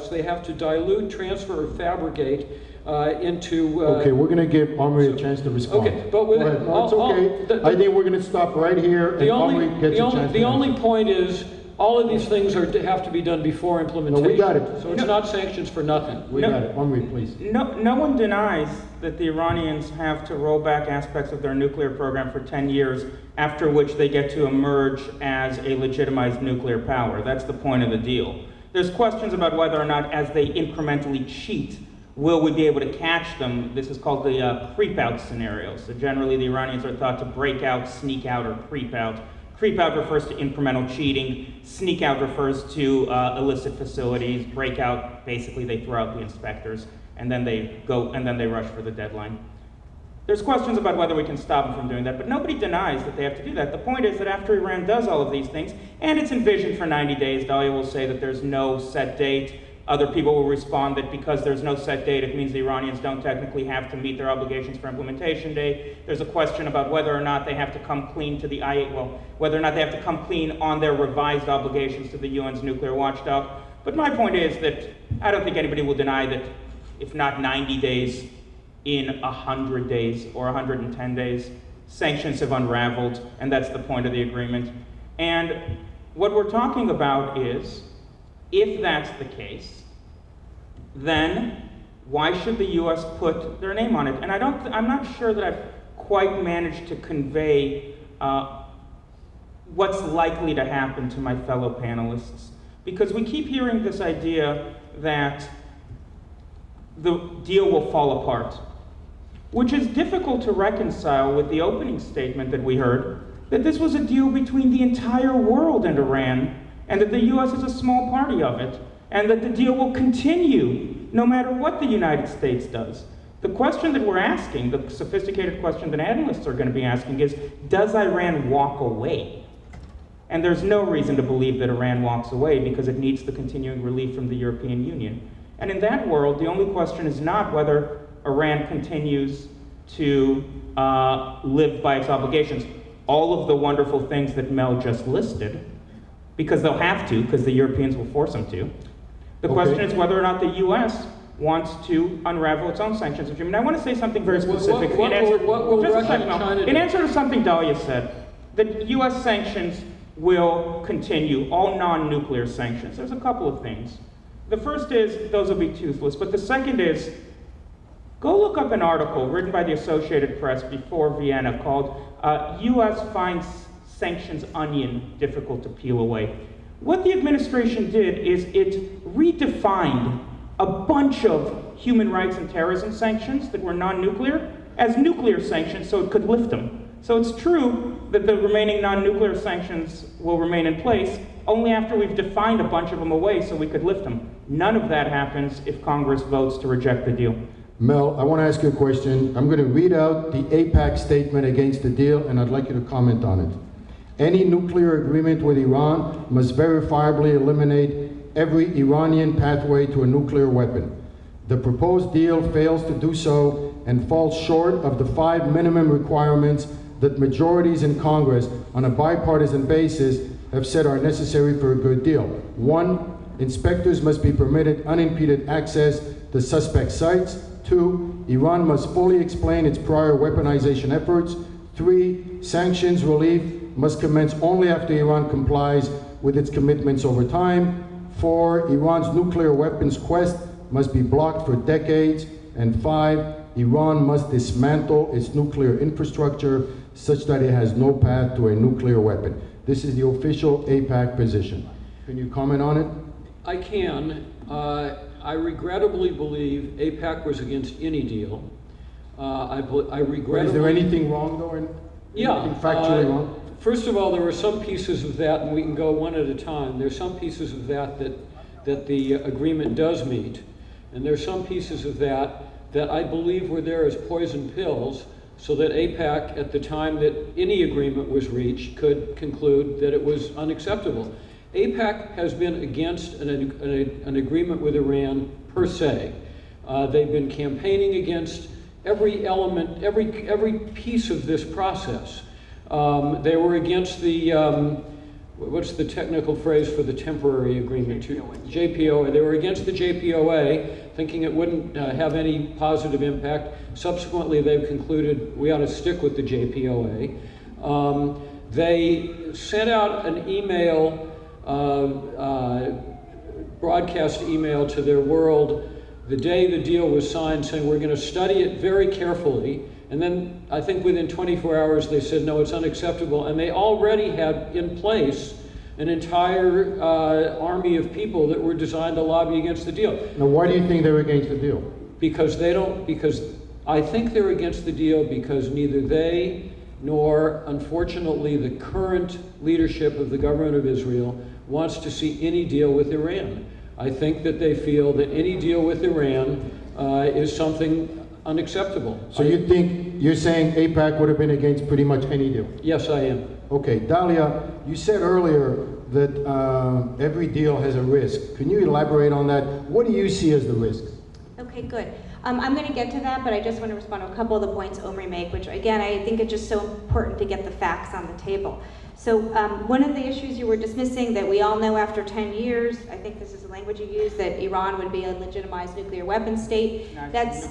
They have to dilute, transfer, or fabricate into... Okay, we're going to give Omri a chance to respond. Okay, but with it, no, it's okay. I think we're going to stop right here, and Omri gets a chance. The only point is, all of these things have to be done before implementation. No, we got it. So it's not sanctions for nothing. We got it. Omri, please. No one denies that the Iranians have to roll back aspects of their nuclear program for 10 years, after which they get to emerge as a legitimized nuclear power. That's the point of the deal. There's questions about whether or not, as they incrementally cheat, will we be able to catch them? This is called the creep-out scenario. So generally, the Iranians are thought to break out, sneak out, or creep out. Creep out refers to incremental cheating. Sneak out refers to illicit facilities. Break out, basically, they throw out the inspectors, and then they rush for the deadline. There's questions about whether we can stop them from doing that, but nobody denies that they have to do that. The point is that after Iran does all of these things, and it's envisioned for 90 days, Dalia will say that there's no set date. Other people will respond that because there's no set date, it means the Iranians don't technically have to meet their obligations for implementation date. There's a question about whether or not they have to come clean to the whether or not they have to come clean on their revised obligations to the UN's nuclear watchdog. But my point is that I don't think anybody will deny that if not 90 days, in 100 days or 110 days, sanctions have unraveled, and that's the point of the agreement. And what we're talking about is, if that's the case, then why should the US put their name on it? And I'm not sure that I've quite managed to convey what's likely to happen to my fellow panelists. Because we keep hearing this idea that the deal will fall apart, which is difficult to reconcile with the opening statement that we heard, that this was a deal between the entire world and Iran, and that the US is a small party of it, and that the deal will continue no matter what the United States does. The question that we're asking, the sophisticated question that analysts are going to be asking is, does Iran walk away? And there's no reason to believe that Iran walks away because it needs the continuing relief from the European Union. And in that world, the only question is not whether Iran continues to live by its obligations. All of the wonderful things that Mel just listed, because they'll have to, because the Europeans will force them to. The question is whether or not the US wants to unravel its own sanctions regime. And I want to say something very specific. In answer to something Dalia said, the US sanctions will continue, all non-nuclear sanctions. There's a couple of things. The first is, those will be toothless, but the second is, go look up an article written by the Associated Press before Vienna called US Finds Sanctions Onion Difficult to Peel Away. What the administration did is it redefined a bunch of human rights and terrorism sanctions that were non-nuclear as nuclear sanctions so it could lift them. So it's true that the remaining non-nuclear sanctions will remain in place only after we've defined a bunch of them away so we could lift them. None of that happens if Congress votes to reject the deal. Mel, I want to ask you a question. I'm going to read out the AIPAC statement against the deal, and I'd like you to comment on it. Any nuclear agreement with Iran must verifiably eliminate every Iranian pathway to a nuclear weapon. The proposed deal fails to do so and falls short of the 5 minimum requirements that majorities in Congress on a bipartisan basis have said are necessary for a good deal. 1, inspectors must be permitted unimpeded access to suspect sites. 2, Iran must fully explain its prior weaponization efforts. 3, sanctions relief must commence only after Iran complies with its commitments over time. 4, Iran's nuclear weapons quest must be blocked for decades. And 5, Iran must dismantle its nuclear infrastructure such that it has no path to a nuclear weapon. This is the official AIPAC position. Can you comment on it? I can. I regrettably believe AIPAC was against any deal. I regrettably... Is there anything wrong, though? Anything factually wrong? First of all, there were some pieces of that, and we can go one at a time. There's some pieces of that the agreement does meet, and there's some pieces of that I believe were there as poison pills, so that AIPAC, at the time that any agreement was reached, could conclude that it was unacceptable. AIPAC has been against an agreement with Iran per se. They've been campaigning against every element, every piece of this process. They were against the what's the technical phrase for the temporary agreement? JPOA. They were against the JPOA, thinking it wouldn't have any positive impact. Subsequently, they've concluded we ought to stick with the JPOA. They sent out an email, broadcast email to their world the day the deal was signed, saying we're going to study it very carefully. And then I think within 24 hours they said, no, it's unacceptable. And they already had in place an entire army of people that were designed to lobby against the deal. Now, why do you think they were against the deal? Because I think they're against the deal because neither they nor, unfortunately, the current leadership of the government of Israel wants to see any deal with Iran. I think that they feel that any deal with Iran is something unacceptable. So you're saying AIPAC would have been against pretty much any deal? Yes, I am. Okay, Dalia, you said earlier that every deal has a risk. Can you elaborate on that? What do you see as the risk? Okay, good. I'm going to get to that, but I just want to respond to a couple of the points Omri made, which again, I think it's just so important to get the facts on the table. So one of the issues you were dismissing that we all know after 10 years, I think this is the language you use, that Iran would be a legitimized nuclear weapon state. That's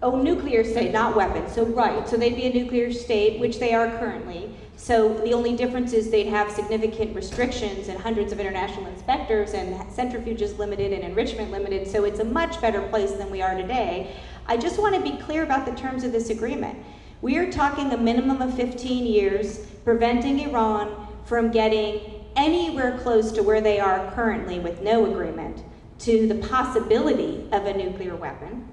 nuclear state, not weapons. So right, so they'd be a nuclear state, which they are currently. So the only difference is they'd have significant restrictions and hundreds of international inspectors and centrifuges limited and enrichment limited. So it's a much better place than we are today. I just want to be clear about the terms of this agreement. We are talking a minimum of 15 years, preventing Iran from getting anywhere close to where they are currently with no agreement to the possibility of a nuclear weapon.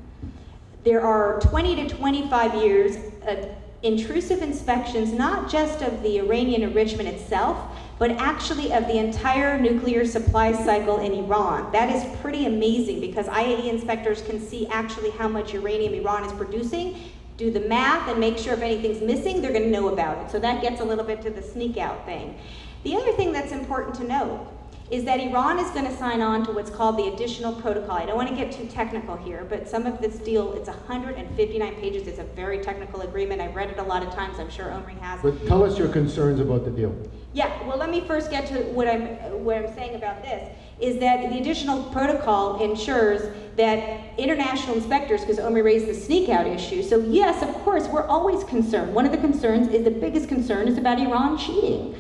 There are 20 to 25 years of intrusive inspections, not just of the Iranian enrichment itself, but actually of the entire nuclear supply cycle in Iran. That is pretty amazing because IAEA inspectors can see actually how much uranium Iran is producing, do the math, and make sure if anything's missing, they're going to know about it. So that gets a little bit to the sneak out thing. The other thing that's important to note is that Iran is going to sign on to what's called the additional protocol. I don't want to get too technical here, but some of this deal, it's 159 pages. It's a very technical agreement. I've read it a lot of times. I'm sure Omri has. But tell us your concerns about the deal. Yeah, well, let me first get to what I'm saying about this, is that the additional protocol ensures that international inspectors, because Omri raised the sneak out issue, so yes, of course, we're always concerned. One of the concerns is, the biggest concern is about Iran cheating.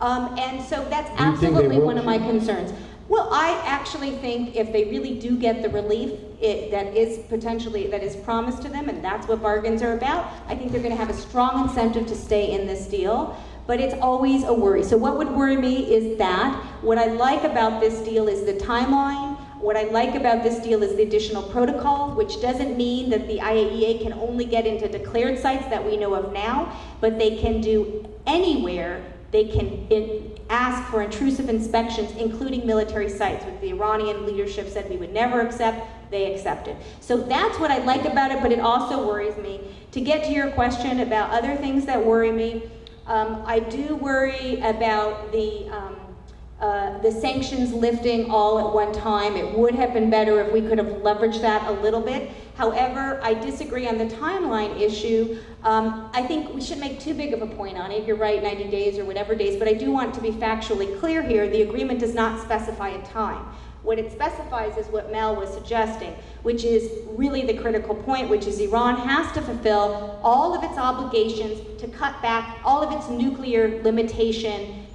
And so that's absolutely one of my concerns. Well, I actually think if they really do get the relief that is promised to them, and that's what bargains are about, I think they're going to have a strong incentive to stay in this deal. But it's always a worry. So what would worry me is that. What I like about this deal is the timeline. What I like about this deal is the additional protocol, which doesn't mean that the IAEA can only get into declared sites that we know of now, but they can do anywhere. They can ask for intrusive inspections, including military sites, which the Iranian leadership said we would never accept. They accepted. So that's what I like about it, but it also worries me. To get to your question about other things that worry me, I do worry about the sanctions lifting all at one time. It would have been better if we could have leveraged that a little bit. However, I disagree on the timeline issue. I think we shouldn't make too big of a point on it. You're right, 90 days or whatever days, but I do want to be factually clear here. The agreement does not specify a time. What it specifies is what Mel was suggesting, which is really the critical point, which is Iran has to fulfill all of its obligations to cut back all of its nuclear limitation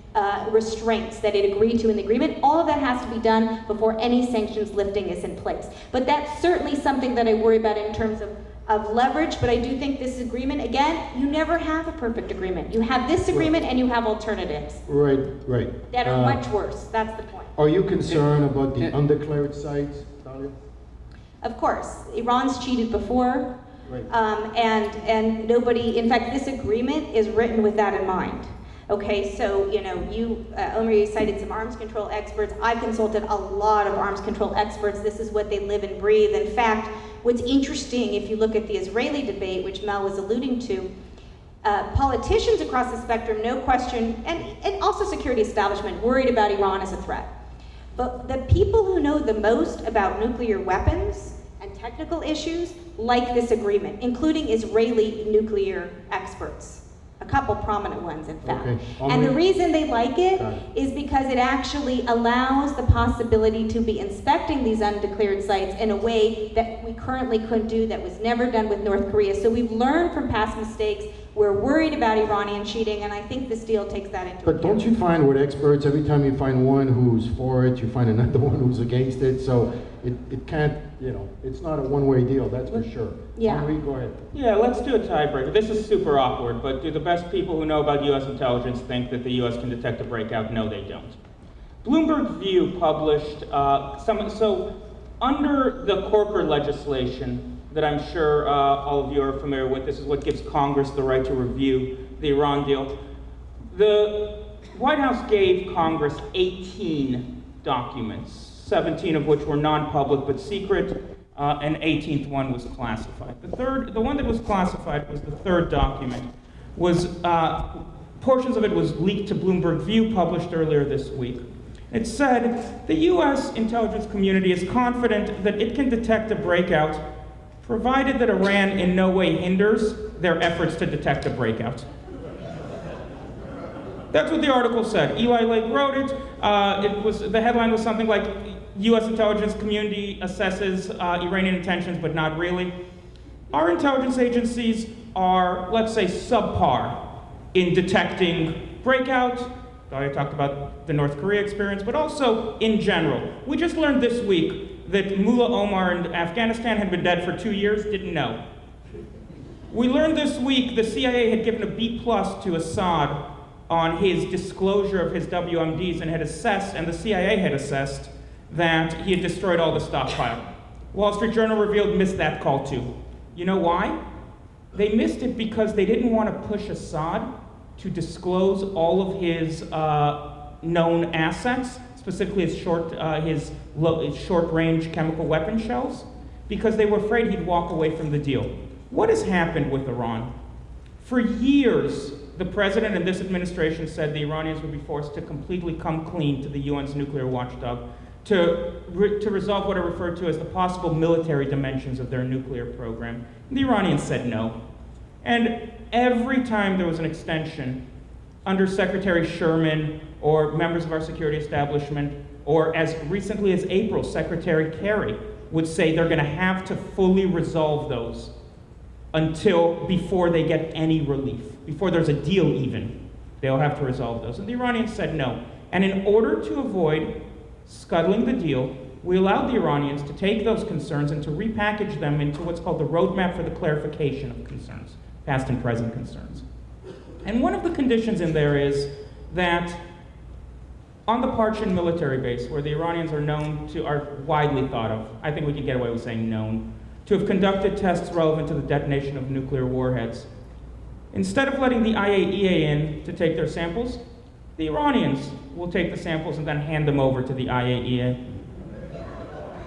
restraints that it agreed to in the agreement. All of that has to be done before any sanctions lifting is in place. But that's certainly something that I worry about in terms of leverage, but I do think this agreement, again, you never have a perfect agreement. You have this agreement and you have alternatives. Right. That are much worse. That's the point. Are you concerned about the undeclared sites, Dalia? Of course. Iran's cheated before. Right. And nobody, in fact, this agreement is written with that in mind. Okay, so, Omri cited some arms control experts. I've consulted a lot of arms control experts. This is what they live and breathe. In fact, what's interesting, if you look at the Israeli debate, which Mel was alluding to, politicians across the spectrum, no question, and also security establishment, worried about Iran as a threat. But the people who know the most about nuclear weapons and technical issues like this agreement, including Israeli nuclear experts. A couple prominent ones, in fact. Okay. And the reason they like it Got it. is because it actually allows the possibility to be inspecting these undeclared sites in a way that we currently couldn't do, that was never done with North Korea. So we've learned from past mistakes. We're worried about Iranian cheating, and I think this deal takes that into But account. don't you find with experts, every time you find one who's for it, you find another one who's against it, so it can't, you know, it's not a one-way deal, that's for sure. Yeah. Henri, go ahead. Yeah, let's do a tiebreaker. This is super awkward, but do the best people who know about U.S. intelligence think that the U.S. can detect a breakout? No, they don't. Bloomberg View published so under the Corker legislation that I'm sure all of you are familiar with, this is what gives Congress the right to review the Iran deal. The White House gave Congress 18 documents, 17 of which were non-public but secret, and 18th one was classified. The one that was classified was the third document. Portions of it was leaked to Bloomberg View, published earlier this week. It said, the U.S. intelligence community is confident that it can detect a breakout, provided that Iran in no way hinders their efforts to detect a breakout. That's what the article said. Eli Lake wrote it. The headline was something like, U.S. intelligence community assesses Iranian intentions, but not really. Our intelligence agencies are, let's say, subpar in detecting breakouts. I talked about the North Korea experience, but also in general. We just learned this week that Mullah Omar in Afghanistan had been dead for 2 years, didn't know. We learned this week the CIA had given a B+ to Assad on his disclosure of his WMDs and the CIA had assessed that he had destroyed all the stockpile. Wall Street Journal revealed missed that call too. You know why? They missed it because they didn't want to push Assad to disclose all of his known assets, specifically his short-range chemical weapon shells, because they were afraid he'd walk away from the deal. What has happened with Iran? For years, the president and this administration said the Iranians would be forced to completely come clean to the UN's nuclear watchdog to resolve what are referred to as the possible military dimensions of their nuclear program. The Iranians said no. And every time there was an extension, under Secretary Sherman or members of our security establishment, or as recently as April, Secretary Kerry would say they're going to have to fully resolve those before they get any relief, before there's a deal even. They'll have to resolve those. And the Iranians said no. And in order to avoid scuttling the deal, we allowed the Iranians to take those concerns and to repackage them into what's called the Roadmap for the Clarification of Concerns, past and present concerns. And one of the conditions in there is that on the Parchin military base, where the Iranians are widely thought of, I think we can get away with saying known, to have conducted tests relevant to the detonation of nuclear warheads. Instead of letting the IAEA in to take their samples, the Iranians will take the samples and then hand them over to the IAEA.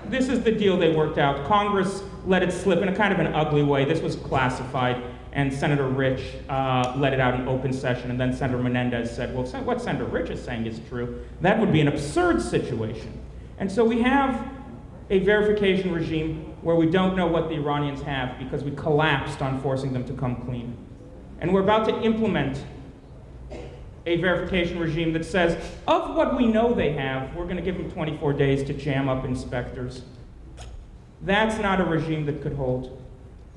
This is the deal they worked out. Congress let it slip in a kind of an ugly way. This was classified, and Senator Rich let it out in open session, and then Senator Menendez said, well, what Senator Rich is saying is true. That would be an absurd situation. And so we have a verification regime where we don't know what the Iranians have because we collapsed on forcing them to come clean. And we're about to implement a verification regime that says, of what we know they have, we're going to give them 24 days to jam up inspectors. That's not a regime that could hold.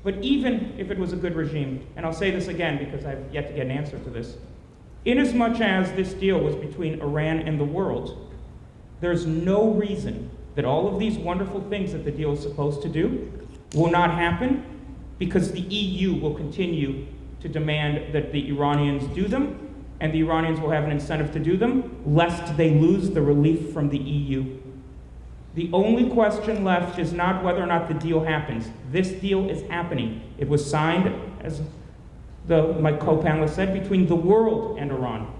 But even if it was a good regime, and I'll say this again because I've yet to get an answer to this, inasmuch as this deal was between Iran and the world, there's no reason that all of these wonderful things that the deal is supposed to do will not happen, because the EU will continue to demand that the Iranians do them, and the Iranians will have an incentive to do them, lest they lose the relief from the EU. The only question left is not whether or not the deal happens. This deal is happening. It was signed, as my co-panelist said, between the world and Iran.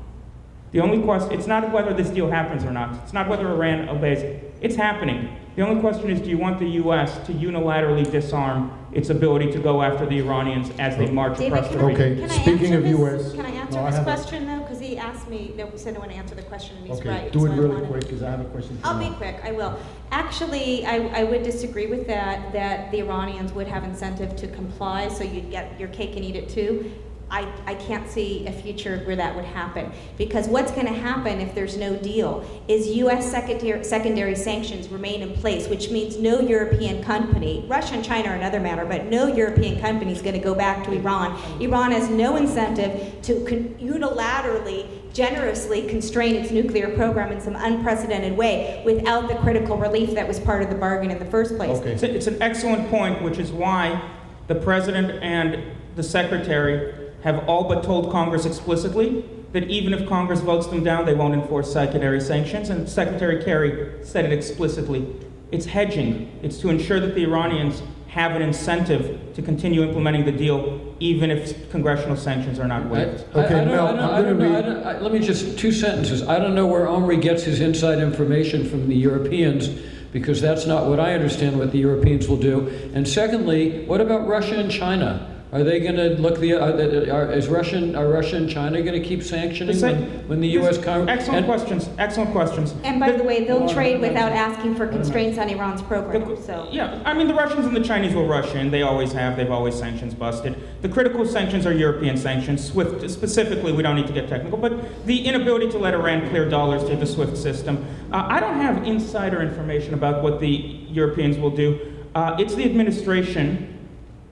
The only question, it's not whether this deal happens or not. It's not whether Iran obeys it. It's happening. The only question is, do you want the U.S. to unilaterally disarm its ability to go after the Iranians as they march across the region? Okay, speaking of U.S. Can I answer this question, though? Because he asked me, no, he said I want to answer the question, and he's right. Okay, do it so really quick, because I have a question for I'll you. be quick, I will. Actually, I would disagree with that the Iranians would have incentive to comply, so you'd get your cake and eat it too. I can't see a future where that would happen. Because what's going to happen if there's no deal is U.S. secondary sanctions remain in place, which means no European company, Russia and China are another matter, but no European company is going to go back to Iran. Iran has no incentive to unilaterally, generously constrain its nuclear program in some unprecedented way without the critical relief that was part of the bargain in the first place. Okay. It's an excellent point, which is why the President and the Secretary have all but told Congress explicitly that even if Congress votes them down, they won't enforce secondary sanctions. And Secretary Kerry said it explicitly. It's hedging. It's to ensure that the Iranians have an incentive to continue implementing the deal, even if congressional sanctions are not waived. Let me just, 2 sentences. I don't know where Omri gets his inside information from the Europeans, because that's not what I understand what the Europeans will do. And secondly, what about Russia and China? Are they going to look are Russia and China going to keep sanctioning when the U.S. Congress? Excellent questions. And by the way, they'll trade without asking for constraints on Iran's program. So yeah, I mean, the Russians and the Chinese will rush in. They always have. They've always sanctions busted. The critical sanctions are European sanctions. SWIFT specifically, we don't need to get technical, but the inability to let Iran clear dollars to the SWIFT system. I don't have insider information about what the Europeans will do. It's the administration.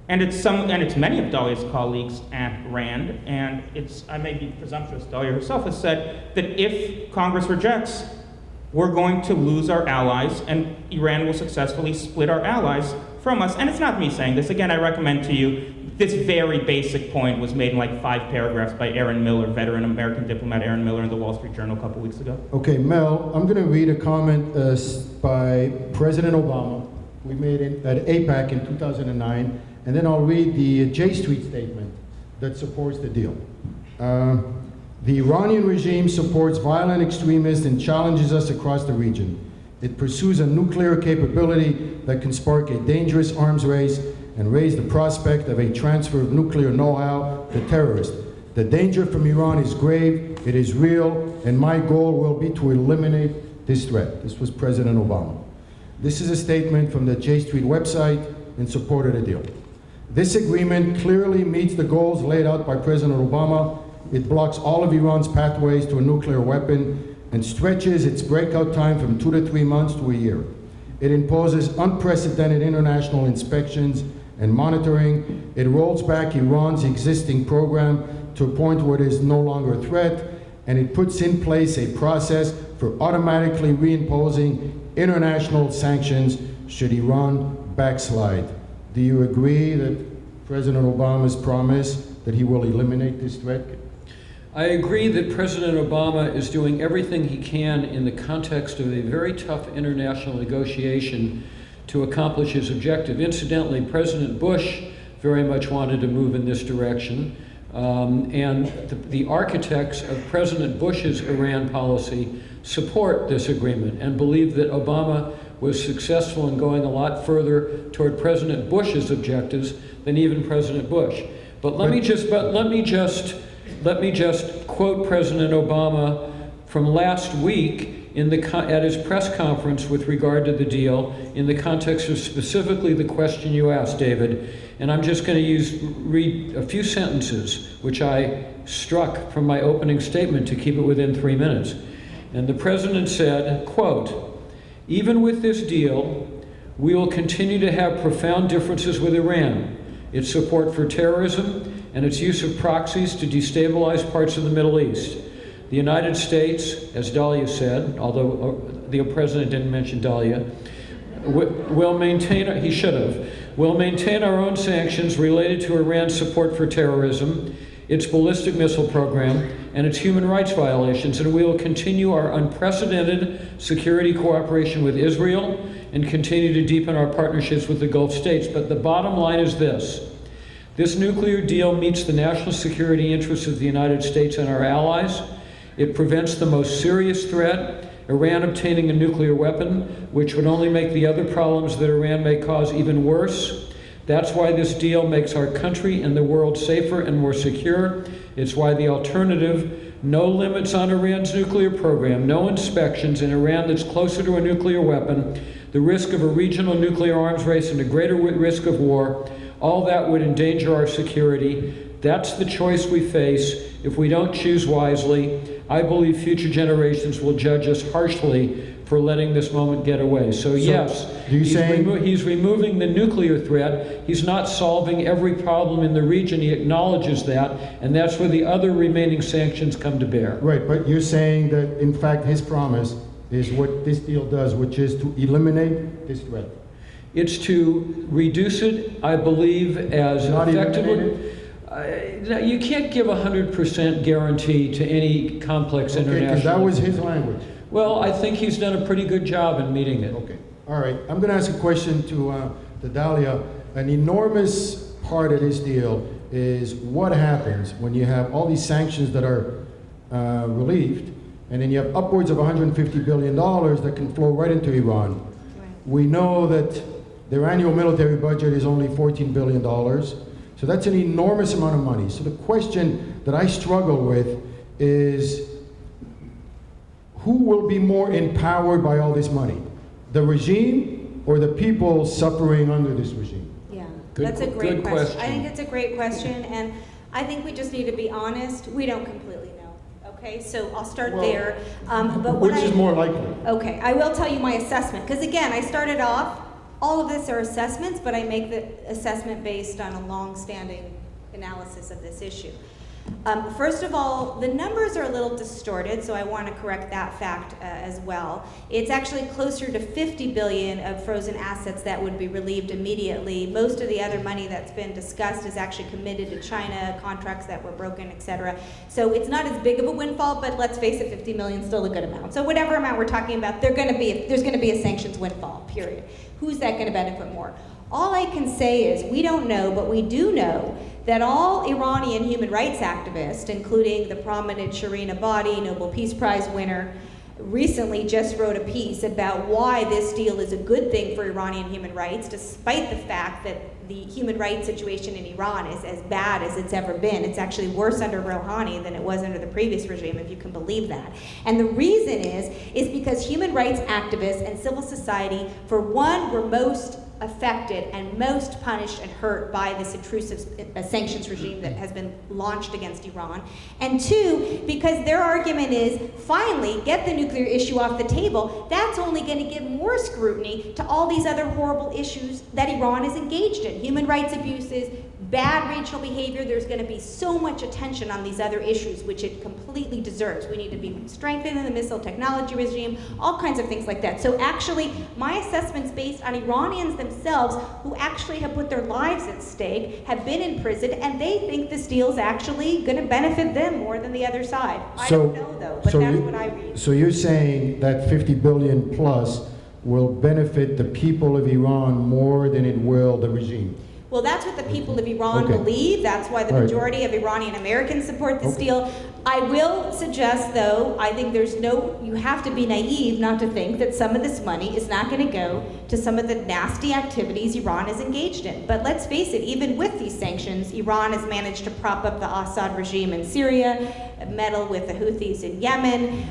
And it's many of Dahlia's colleagues at RAND, and I may be presumptuous, Dahlia herself has said that if Congress rejects, we're going to lose our allies, and Iran will successfully split our allies from us. And it's not me saying this. Again, I recommend to you, this very basic point was made in like 5 paragraphs by Aaron Miller, veteran American diplomat Aaron Miller in the Wall Street Journal a couple weeks ago. Okay, Mel, I'm going to read a comment by President Obama we made at AIPAC in 2009. And then I'll read the J Street statement that supports the deal. The Iranian regime supports violent extremists and challenges us across the region. It pursues a nuclear capability that can spark a dangerous arms race and raise the prospect of a transfer of nuclear know-how to terrorists. The danger from Iran is grave, it is real, and my goal will be to eliminate this threat. This was President Obama. This is a statement from the J Street website in support of the deal. This agreement clearly meets the goals laid out by President Obama. It blocks all of Iran's pathways to a nuclear weapon and stretches its breakout time from 2 to 3 months to a year. It imposes unprecedented international inspections and monitoring. It rolls back Iran's existing program to a point where it is no longer a threat, and it puts in place a process for automatically reimposing international sanctions should Iran backslide. Do you agree that President Obama's promise that he will eliminate this threat? I agree that President Obama is doing everything he can in the context of a very tough international negotiation to accomplish his objective. Incidentally, President Bush very much wanted to move in this direction, and the architects of President Bush's Iran policy support this agreement and believe that Obama was successful in going a lot further toward President Bush's objectives than even President Bush. But let me just quote President Obama from last week at his press conference with regard to the deal in the context of specifically the question you asked, David. And I'm just going to read a few sentences which I struck from my opening statement to keep it within 3 minutes. And the president said, quote, "Even with this deal, we will continue to have profound differences with Iran, its support for terrorism, and its use of proxies to destabilize parts of the Middle East. The United States, as Dahlia said, although the president didn't mention Dahlia, will maintain our own sanctions related to Iran's support for terrorism, its ballistic missile program, and its human rights violations, and we will continue our unprecedented security cooperation with Israel and continue to deepen our partnerships with the Gulf states. But the bottom line is this: this nuclear deal meets the national security interests of the United States and our allies. It prevents the most serious threat, Iran obtaining a nuclear weapon, which would only make the other problems that Iran may cause even worse. That's why this deal makes our country and the world safer and more secure. It's why the alternative, no limits on Iran's nuclear program, no inspections in Iran that's closer to a nuclear weapon, the risk of a regional nuclear arms race and a greater risk of war, all that would endanger our security. That's the choice we face. If we don't choose wisely, I believe future generations will judge us harshly for letting this moment get away. So yes, he's removing the nuclear threat. He's not solving every problem in the region. He acknowledges that, and that's where the other remaining sanctions come to bear. Right, but you're saying that, in fact, his promise is what this deal does, which is to eliminate this threat. It's to reduce it, I believe, as Not effectively. You can't give 100% guarantee to any complex international. Because that was his language. Well, I think he's done a pretty good job in meeting it. Okay, all right. I'm going to ask a question to Dalia. An enormous part of this deal is what happens when you have all these sanctions that are relieved, and then you have upwards of $150 billion that can flow right into Iran. Right. We know that their annual military budget is only $14 billion. So that's an enormous amount of money. So the question that I struggle with is, who will be more empowered by all this money? The regime or the people suffering under this regime? Yeah, Good- that's a great good question. I question. think it's a great question, and I think we just need to be honest. We don't completely know. Okay, so I'll start Well, there. But what Which is more likely? Okay, I will tell you my assessment, because again, I started off, all of this are assessments, but I make the assessment based on a long-standing analysis of this issue. First of all, the numbers are a little distorted, so I want to correct that fact as well. It's actually closer to 50 billion of frozen assets that would be relieved immediately. Most of the other money that's been discussed is actually committed to China, contracts that were broken, etc. So it's not as big of a windfall, but let's face it, 50 million is still a good amount. So whatever amount we're talking about, there's going to be a sanctions windfall, period. Who's that going to benefit more? All I can say is we don't know, but we do know that all Iranian human rights activists, including the prominent Shireen Ebadi, Nobel Peace Prize winner, recently just wrote a piece about why this deal is a good thing for Iranian human rights, despite the fact that the human rights situation in Iran is as bad as it's ever been. It's actually worse under Rouhani than it was under the previous regime, if you can believe that. And the reason is because human rights activists and civil society, for one, were most affected and most punished and hurt by this intrusive sanctions regime that has been launched against Iran. And two, because their argument is, finally, get the nuclear issue off the table, that's only going to give more scrutiny to all these other horrible issues that Iran is engaged in. Human rights abuses, bad regional behavior. There's going to be so much attention on these other issues, which it completely deserves. We need to be strengthening the missile technology regime, all kinds of things like that. So actually, my assessment's based on Iranians themselves who actually have put their lives at stake, have been imprisoned, and they think this deal is actually going to benefit them more than the other side. I don't know, though, but that's what I read. So you're saying that 50 billion plus will benefit the people of Iran more than it will the regime? Well, that's what the people of Iran Okay. believe. That's why the Right. majority of Iranian Americans support this Okay. deal. I will suggest, though, I think you have to be naive not to think that some of this money is not going to go to some of the nasty activities Iran is engaged in. But let's face it, even with these sanctions, Iran has managed to prop up the Assad regime in Syria, meddle with the Houthis in Yemen,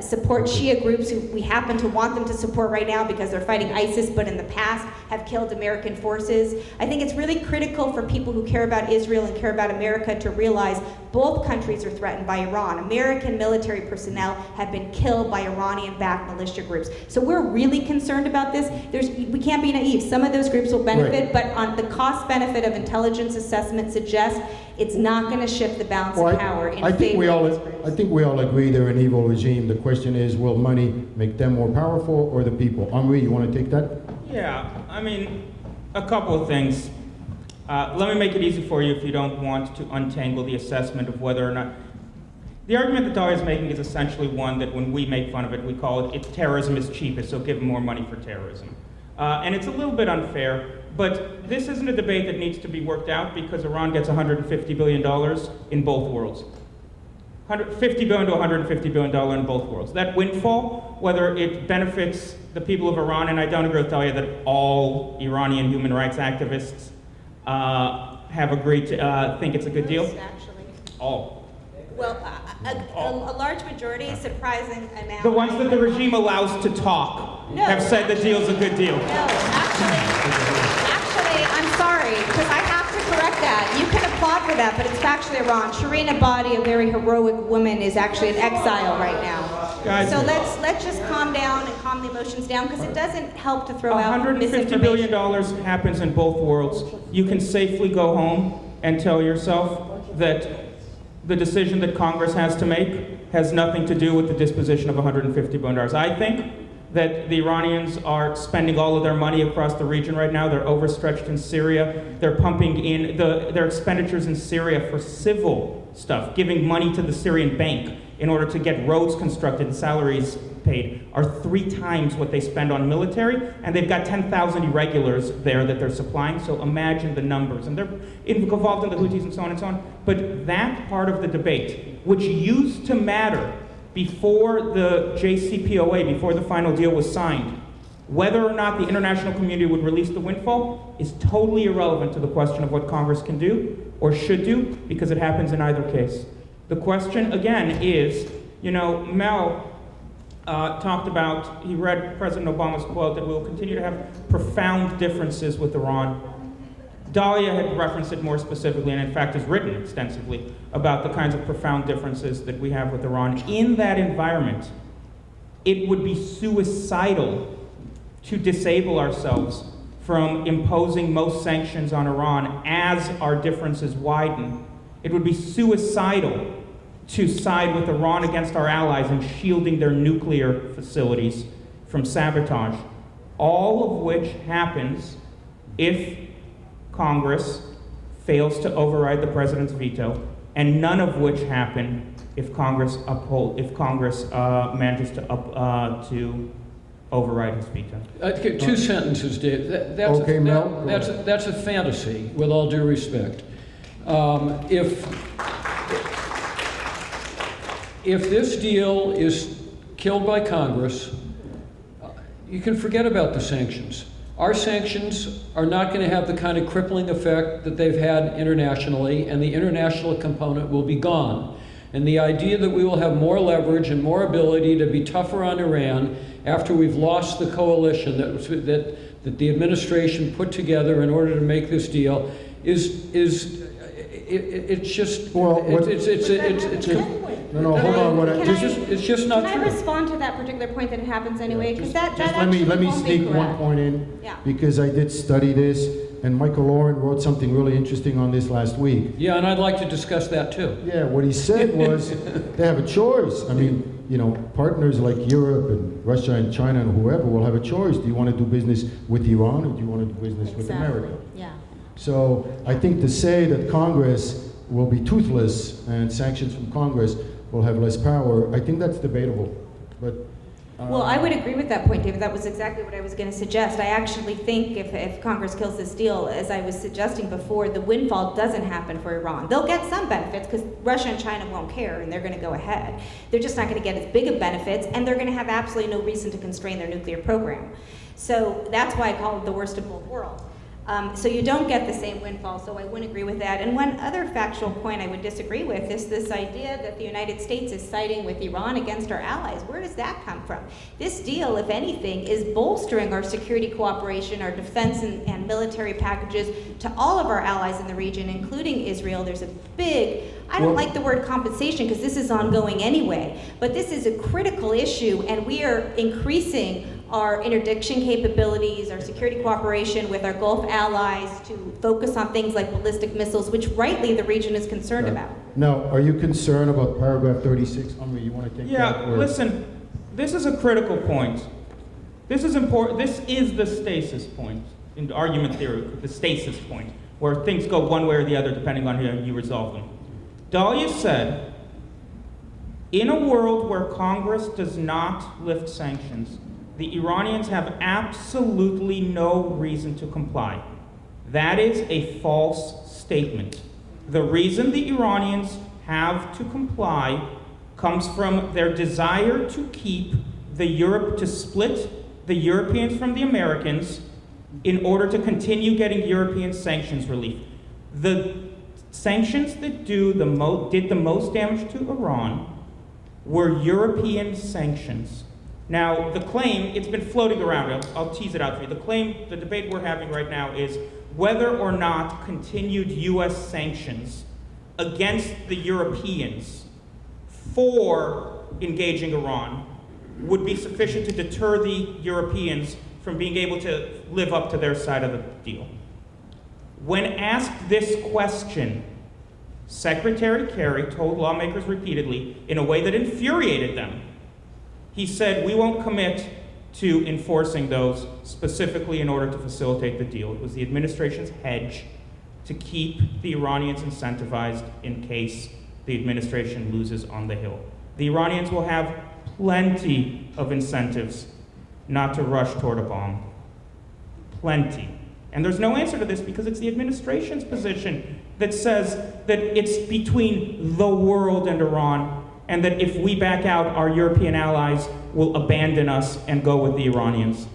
support Shia groups who we happen to want them to support right now because they're fighting ISIS, but in the past have killed American forces. I think it's really critical for people who care about Israel and care about America to realize both countries are threatened by Iran. American military personnel have been killed by Iranian-backed militia groups. So we're really concerned about this. We can't be naive. Some of those groups will benefit, Right. but on the cost-benefit of intelligence assessment suggests it's not going to shift the balance Well, of power in I think favor we of all, those groups. I think we all agree they're an evil regime. The question is, will money make them more powerful or the people? Henri, you want to take that? Yeah, I mean, a couple of things. Let me make it easy for you if you don't want to untangle the assessment of whether or not. The argument that Dalia is making is essentially one that when we make fun of it, we call it, terrorism is cheapest, so give them more money for terrorism. And it's a little bit unfair, but this isn't a debate that needs to be worked out because Iran gets $150 billion in both worlds. $50 billion to $150 billion in both worlds. That windfall, whether it benefits the people of Iran, and I don't agree with Dalia that all Iranian human rights activists have agreed to think it's a good deal. Most, actually. All. Well, a large majority, surprising amount. The ones that the regime allows to talk No, have said the deal's a good deal. No, actually, I'm sorry, because I have to correct that. You can applaud for that, but it's factually wrong. Shireen Ebadi, a very heroic woman, is actually in exile right now. Guys, so let's just calm down and calm the emotions down, because it doesn't help to throw out $150 misinformation. billion happens in both worlds. You can safely go home and tell yourself that the decision that Congress has to make has nothing to do with the disposition of $150 billion. I think that the Iranians are spending all of their money across the region right now. They're overstretched in Syria. They're pumping in their expenditures in Syria for civil stuff, giving money to the Syrian bank in order to get roads constructed and salaries paid, are 3 times what they spend on military, and they've got 10,000 irregulars there that they're supplying, so imagine the numbers. And they're involved in the Houthis and so on and so on. But that part of the debate, which used to matter before the JCPOA, before the final deal was signed, whether or not the international community would release the windfall is totally irrelevant to the question of what Congress can do or should do, because it happens in either case. The question, again, is, Mel talked about, he read President Obama's quote that we will continue to have profound differences with Iran. Dahlia had referenced it more specifically, and in fact has written extensively about the kinds of profound differences that we have with Iran. In that environment, it would be suicidal to disable ourselves from imposing most sanctions on Iran as our differences widen. It would be suicidal to side with Iran against our allies in shielding their nuclear facilities from sabotage, all of which happens if Congress fails to override the president's veto, and none of which happen if Congress manages to override his veto. 2 sentences, Dave. That's a fantasy, with all due respect. If this deal is killed by Congress, you can forget about the sanctions. Our sanctions are not going to have the kind of crippling effect that they've had internationally, and the international component will be gone. And the idea that we will have more leverage and more ability to be tougher on Iran after we've lost the coalition that the administration put together in order to make this deal it's just No, hold on. It's just not true. Can I true. respond to that particular point that it happens anyway? Because Just that let me actually won't be sneak one correct. point in, Yeah. because I did study this, and Michael Oren wrote something really interesting on this last week. Yeah, and I'd like to discuss that too. Yeah, what he said was they have a choice. I mean, partners like Europe and Russia and China and whoever will have a choice. Do you want to do business with Iran, or do you want to do business with America? Yeah. So I think to say that Congress will be toothless and sanctions from Congress will have less power, I think that's debatable. But Well, I would agree with that point, David. That was exactly what I was going to suggest. I actually think if Congress kills this deal, as I was suggesting before, the windfall doesn't happen for Iran. They'll get some benefits because Russia and China won't care, and they're going to go ahead. They're just not going to get as big of benefits, and they're going to have absolutely no reason to constrain their nuclear program. So that's why I call it the worst of both worlds. So you don't get the same windfall, so I wouldn't agree with that. And one other factual point I would disagree with is this idea that the United States is siding with Iran against our allies. Where does that come from? This deal, if anything, is bolstering our security cooperation, our defense and military packages to all of our allies in the region, including Israel. There's a big, I don't like the word compensation because this is ongoing anyway, but this is a critical issue, and we are increasing our interdiction capabilities, our security cooperation with our Gulf allies to focus on things like ballistic missiles, which rightly the region is concerned about. Now, are you concerned about paragraph 36? Omri, you want to take that? Yeah, listen, this is a critical point. This is important. This is the stasis point in argument theory, the stasis point, where things go one way or the other depending on how you resolve them. Dahlia said, in a world where Congress does not lift sanctions, the Iranians have absolutely no reason to comply. That is a false statement. The reason the Iranians have to comply comes from their desire to keep to split the Europeans from the Americans in order to continue getting European sanctions relief. The sanctions that did the most damage to Iran were European sanctions. Now, the claim, it's been floating around, I'll tease it out for you. The debate we're having right now is, whether or not continued US sanctions against the Europeans for engaging Iran would be sufficient to deter the Europeans from being able to live up to their side of the deal. When asked this question, Secretary Kerry told lawmakers repeatedly, in a way that infuriated them, he said, we won't commit to enforcing those specifically in order to facilitate the deal. It was the administration's hedge to keep the Iranians incentivized in case the administration loses on the Hill. The Iranians will have plenty of incentives not to rush toward a bomb. Plenty. And there's no answer to this because it's the administration's position that says that it's between the world and Iran, and that if we back out, our European allies will abandon us and go with the Iranians.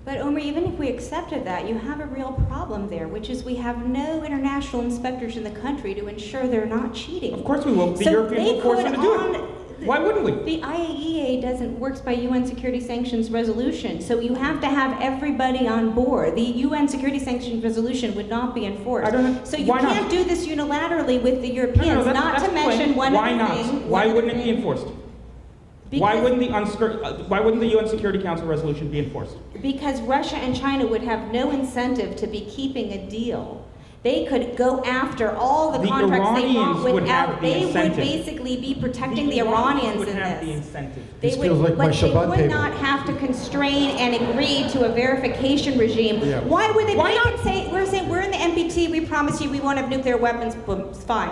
But Omer, even if we accepted that, you have a real problem there, which is we have no international inspectors in the country to ensure they're not cheating. Of course we will. The So Europeans they will force put them to do on- it. Why wouldn't we? The IAEA works by UN Security Sanctions Resolution, so you have to have everybody on board. The UN Security Sanctions Resolution would not be enforced. I don't know. So you Why not? can't do this unilaterally with the Europeans, not to mention one Why other not? thing. Why one wouldn't other it be thing. enforced? Because, Why wouldn't the UN Security Council resolution be enforced? Because Russia and China would have no incentive to be keeping a deal. They could go after all the contracts they want Iranians would without, have the they would incentive. basically be protecting the Iranians would in have the this. incentive. They This would, feels like my but they Shabbat would table. not have to constrain and agree to a verification regime. Yeah. Why would they? Why They not? can say, we're in the NPT, we promise you we won't have nuclear weapons, boom, it's fine.